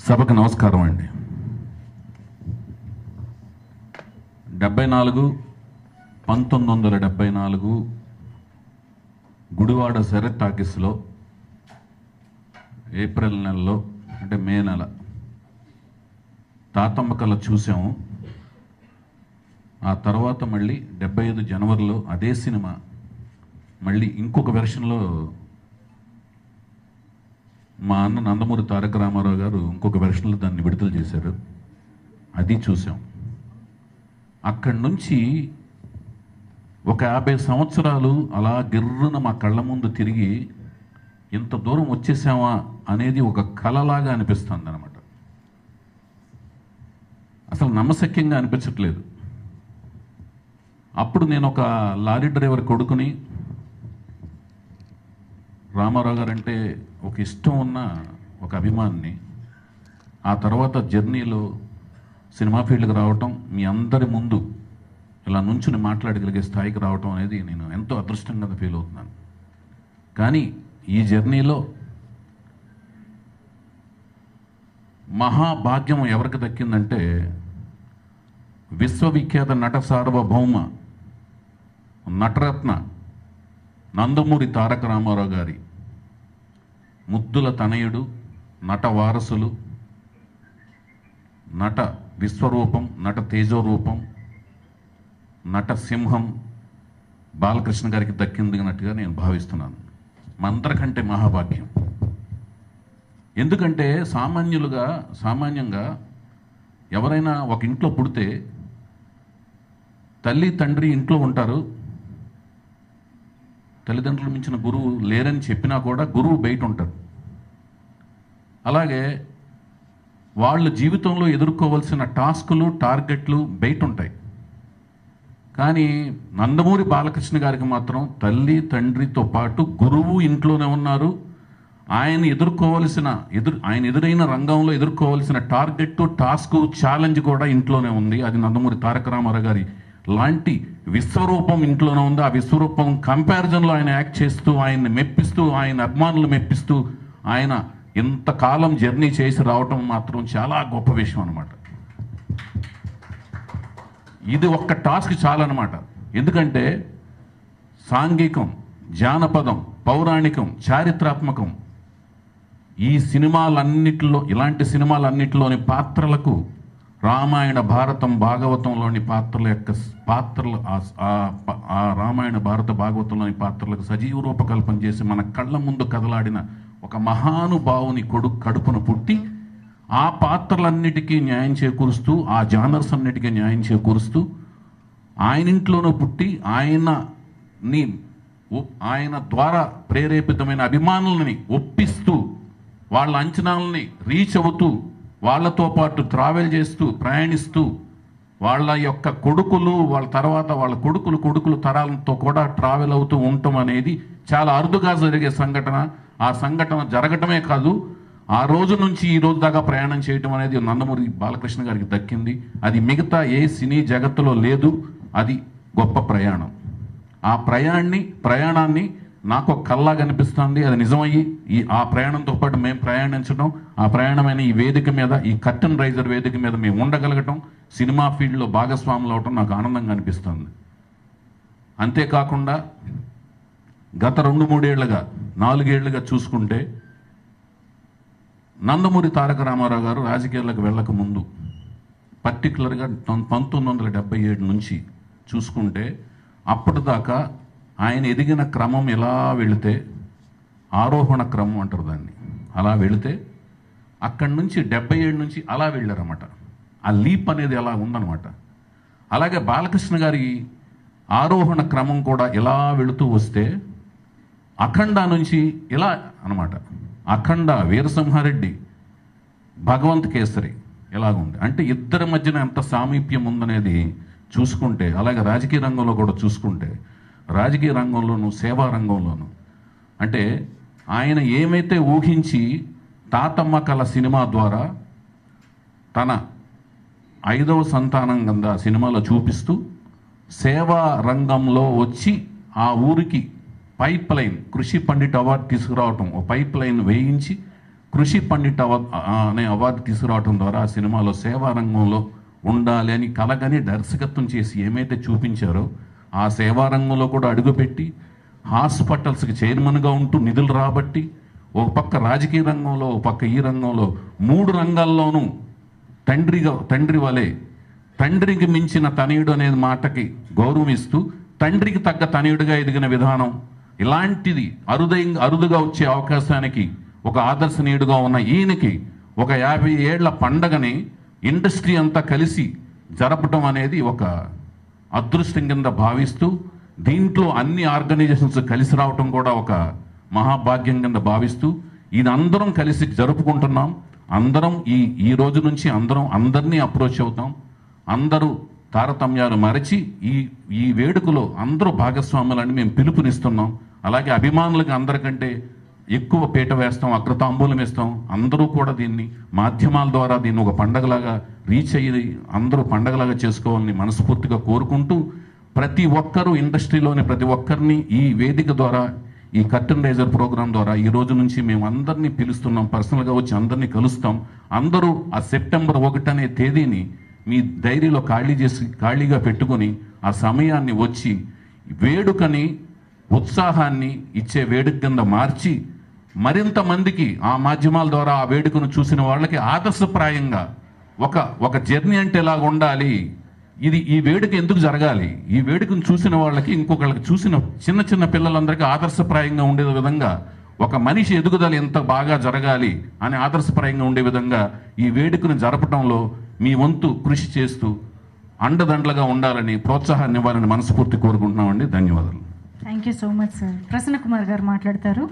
సభకు నమస్కారం అండి. 1974 గుడివాడ శరత్ టాకీస్లో ఏప్రిల్ నెలలో అంటే మే నెల తాతమ్మ కళ చూసాము. ఆ తర్వాత మళ్ళీ 75 జనవరిలో అదే సినిమా మళ్ళీ ఇంకొక వెర్షన్లో మా అన్న నందమూరి తారక రామారావు గారు ఇంకొక వెర్షన్లో దాన్ని విడుదల చేశారు. అది చూసాం. అక్కడి నుంచి ఒక 50 సంవత్సరాలు అలా గిర్రున మా కళ్ళ ముందు తిరిగి ఇంత దూరం వచ్చేసామా అనేది ఒక కలలాగా అనిపిస్తుంది అనమాట. అసలు నమ్మశక్యంగా అనిపించట్లేదు. అప్పుడు నేను ఒక లారీ డ్రైవర్ కొడుకుని, రామారావు గారు అంటే ఒక ఇష్టం ఉన్న ఒక అభిమానిని. ఆ తర్వాత జర్నీలో సినిమా ఫీల్డ్కి రావటం, మీ అందరి ముందు ఇలా నుంచుని మాట్లాడగలిగే స్థాయికి రావటం అనేది నేను ఎంతో అదృష్టంగా ఫీల్ అవుతున్నాను. కానీ ఈ జర్నీలో మహాభాగ్యం ఎవరికి దక్కిందంటే విశ్వవిఖ్యాత నట సార్వభౌమ నటరత్న నందమూరి తారక రామారావు గారి ముద్దుల తనయుడు, నట వారసులు, నట విశ్వరూపం, నట తేజోరూపం, నట సింహం బాలకృష్ణ గారికి దక్కిందినట్టుగా నేను భావిస్తున్నాను. మందరికంటే మహాభాగ్యం. ఎందుకంటే సామాన్యంగా ఎవరైనా ఒక ఇంట్లో పుడితే తల్లి తండ్రి ఇంట్లో ఉంటారు. తల్లిదండ్రులు మించిన గురువు లేరని చెప్పినా కూడా గురువు బయట ఉంటారు. అలాగే వాళ్ళు జీవితంలో ఎదుర్కోవాల్సిన టాస్కులు, టార్గెట్లు బయట ఉంటాయి. కానీ నందమూరి బాలకృష్ణ గారికి మాత్రం తల్లి తండ్రితో పాటు గురువు ఇంట్లోనే ఉన్నారు. ఆయన ఎదురైన రంగంలో ఎదుర్కోవాల్సిన టార్గెట్, టాస్క్, ఛాలెంజ్ కూడా ఇంట్లోనే ఉంది. అది నందమూరి తారక రామారావు గారి లాంటి విశ్వరూపం ఇంట్లోనే ఉంది. ఆ విశ్వరూపం కంపారిజన్లో ఆయన యాక్ట్ చేస్తూ, ఆయన్ని మెప్పిస్తూ, ఆయన అభిమానులు మెప్పిస్తూ, ఆయన ఇంతకాలం జర్నీ చేసి రావటం మాత్రం చాలా గొప్ప విషయం అన్నమాట. ఇది ఒక్క టాస్క్ చాలన్నమాట. ఎందుకంటే సాంఘికం, జానపదం, పౌరాణికం, చారిత్రాత్మకం ఈ సినిమాలన్నిటిలో, ఇలాంటి సినిమాలన్నిటిలోని పాత్రలకు రామాయణ, భారతం, భాగవతంలోని పాత్రలు ఆ రామాయణ, భారత, భాగవతంలోని పాత్రలకు సజీవ రూపకల్పన చేసి మన కళ్ళ ముందు కదలాడిన ఒక మహానుభావుని కడుపున పుట్టి ఆ పాత్రలన్నిటికీ న్యాయం చేకూరుస్తూ, ఆ జానర్స్ అన్నిటికీ న్యాయం చేకూరుస్తూ, ఆయన ఇంట్లోనూ పుట్టి ఆయన ద్వారా ప్రేరేపితమైన అభిమానులని ఒప్పిస్తూ, వాళ్ళ అంచనాలని రీచ్ అవుతూ, వాళ్ళతో పాటు ట్రావెల్ చేస్తూ, ప్రయాణిస్తూ, వాళ్ళ యొక్క కొడుకులు, వాళ్ళ తర్వాత వాళ్ళ కొడుకులు తరాలతో కూడా ట్రావెల్ అవుతూ ఉండటం అనేది చాలా అరుదుగా జరిగే సంఘటన. ఆ సంఘటన జరగటమే కాదు, ఆ రోజు నుంచి ఈ రోజు దాకా ప్రయాణం చేయటం అనేది నందమూరి బాలకృష్ణ గారికి దక్కింది. అది మిగతా ఏ సినీ జగత్తులో లేదు. అది గొప్ప ప్రయాణం. ఆ ప్రయాణాన్ని నాకు ఒక కల్లాగా అనిపిస్తుంది. అది నిజమయ్యి ఆ ప్రయాణంతో పాటు మేము ప్రయాణించడం, ఆ ప్రయాణమైన ఈ వేదిక మీద, ఈ కర్టన్ రైజర్ వేదిక మీద మేము ఉండగలగటం, సినిమా ఫీల్డ్లో భాగస్వాములు అవటం నాకు ఆనందంగా అనిపిస్తుంది. అంతేకాకుండా గత 2-3 ఏళ్లుగా, 4 ఏళ్లుగా చూసుకుంటే నందమూరి తారక రామారావు గారు రాజకీయాలకు వెళ్ళక ముందు, పర్టికులర్గా 1977 నుంచి చూసుకుంటే అప్పటిదాకా ఆయన ఎదిగిన క్రమం ఎలా వెళితే, ఆరోహణ క్రమం అంటారు దాన్ని, అలా వెళితే అక్కడి నుంచి 77 నుంచి అలా వెళ్ళారన్నమాట. ఆ లీప్ అనేది అలా ఉందన్నమాట. అలాగే బాలకృష్ణ గారి ఆరోహణ క్రమం కూడా ఇలా వెళుతూ వస్తే అఖండ నుంచి ఇలా అన్నమాట. అఖండ, వీరసింహారెడ్డి, భగవంత్ కేసరి ఎలాగుంది అంటే ఇద్దరి మధ్యన ఎంత సామీప్యం ఉందనేది చూసుకుంటే, అలాగే రాజకీయ రంగంలో కూడా చూసుకుంటే, రాజకీయ రంగంలోనూ సేవా రంగంలోనూ అంటే ఆయన ఏమైతే ఊహించి తాతమ్మ కళ సినిమా ద్వారా తన 5వ సంతానం కింద సినిమాలో చూపిస్తూ సేవా రంగంలో వచ్చి ఆ ఊరికి పైప్ లైన్, కృషి పండిట్ అవార్డు తీసుకురావటం, ఓ పైప్ లైన్ వేయించి కృషి పండిట్ అనే అవార్డు తీసుకురావడం ద్వారా ఆ సినిమాలో సేవా రంగంలో ఉండాలి అని కలగని దర్శకత్వం చేసి ఏమైతే చూపించారో ఆ సేవా రంగంలో కూడా అడుగుపెట్టి హాస్పిటల్స్కి చైర్మన్గా ఉంటూ నిధులు రాబట్టి ఒక పక్క రాజకీయ రంగంలో ఒక పక్క ఈ రంగంలో 3 రంగాల్లోనూ తండ్రి వలె తండ్రికి మించిన తనయుడు అనే మాటకి గౌరవం ఇస్తూ తండ్రికి తగ్గ తనయుడిగా ఎదిగిన విధానం ఇలాంటిది అరుదుగా వచ్చే అవకాశానికి ఒక ఆదర్శనీయుడుగా ఉన్న ఈయనకి ఒక 50 ఏళ్ల పండగని ఇండస్ట్రీ అంతా కలిసి జరపడం అనేది ఒక అదృష్టం కింద భావిస్తూ దీంట్లో అన్ని ఆర్గనైజేషన్స్ కలిసి రావటం కూడా ఒక మహాభాగ్యం కింద భావిస్తూ ఇది అందరం కలిసి జరుపుకుంటున్నాం. అందరం ఈ రోజు నుంచి అందరినీ అప్రోచ్ అవుతాం. అందరూ తారతమ్యాలు మరచి ఈ వేడుకలో అందరూ భాగస్వాములని మేము పిలుపునిస్తున్నాం. అలాగే అభిమానులకు అందరికంటే ఎక్కువ పీట వేస్తాం, అగ్రతాంబూలం ఇస్తాం. అందరూ కూడా దీన్ని మాధ్యమాల ద్వారా దీన్ని ఒక పండగలాగా రీచ్ అయ్యి అందరూ పండగలాగా చేసుకోవాలని మనస్ఫూర్తిగా కోరుకుంటూ ప్రతి ఒక్కరూ ఇండస్ట్రీలోని ప్రతి ఒక్కరిని ఈ వేదిక ద్వారా ఈ కర్టన్ రైజర్ ప్రోగ్రాం ద్వారా ఈ రోజు నుంచి మేము అందరినీ పిలుస్తున్నాం. పర్సనల్గా వచ్చి అందరినీ కలుస్తాం. అందరూ ఆ సెప్టెంబర్ 1 అనే తేదీని మీ డైరీలో ఖాళీగా పెట్టుకొని ఆ సమయాన్ని వచ్చి వేడుకని ఉత్సాహాన్ని ఇచ్చే వేడుక కింద మార్చి మరింత మందికి ఆ మాధ్యమాల ద్వారా ఆ వేడుకను చూసిన వాళ్ళకి ఆదర్శప్రాయంగా ఒక జర్నీ అంటే ఎలాగ ఉండాలి, ఈ వేడుక ఎందుకు జరగాలి, ఈ వేడుకను చూసిన వాళ్ళకి ఇంకొకళ్ళకి చూసిన చిన్న పిల్లలందరికీ ఆదర్శప్రాయంగా ఉండే విధంగా ఒక మనిషి ఎదుగుదల ఎంత బాగా జరగాలి అని ఆదర్శప్రాయంగా ఉండే విధంగా ఈ వేడుకను జరపడంలో మీ వంతు కృషి చేస్తూ అండదండలుగా ఉండాలని ప్రోత్సాహాన్ని ఇవ్వాలని మనస్ఫూర్తి కోరుకుంటున్నామండి. ధన్యవాదాలు. Thank you so much sir. Prasanna Kumar గారు మాట్లాడతారు.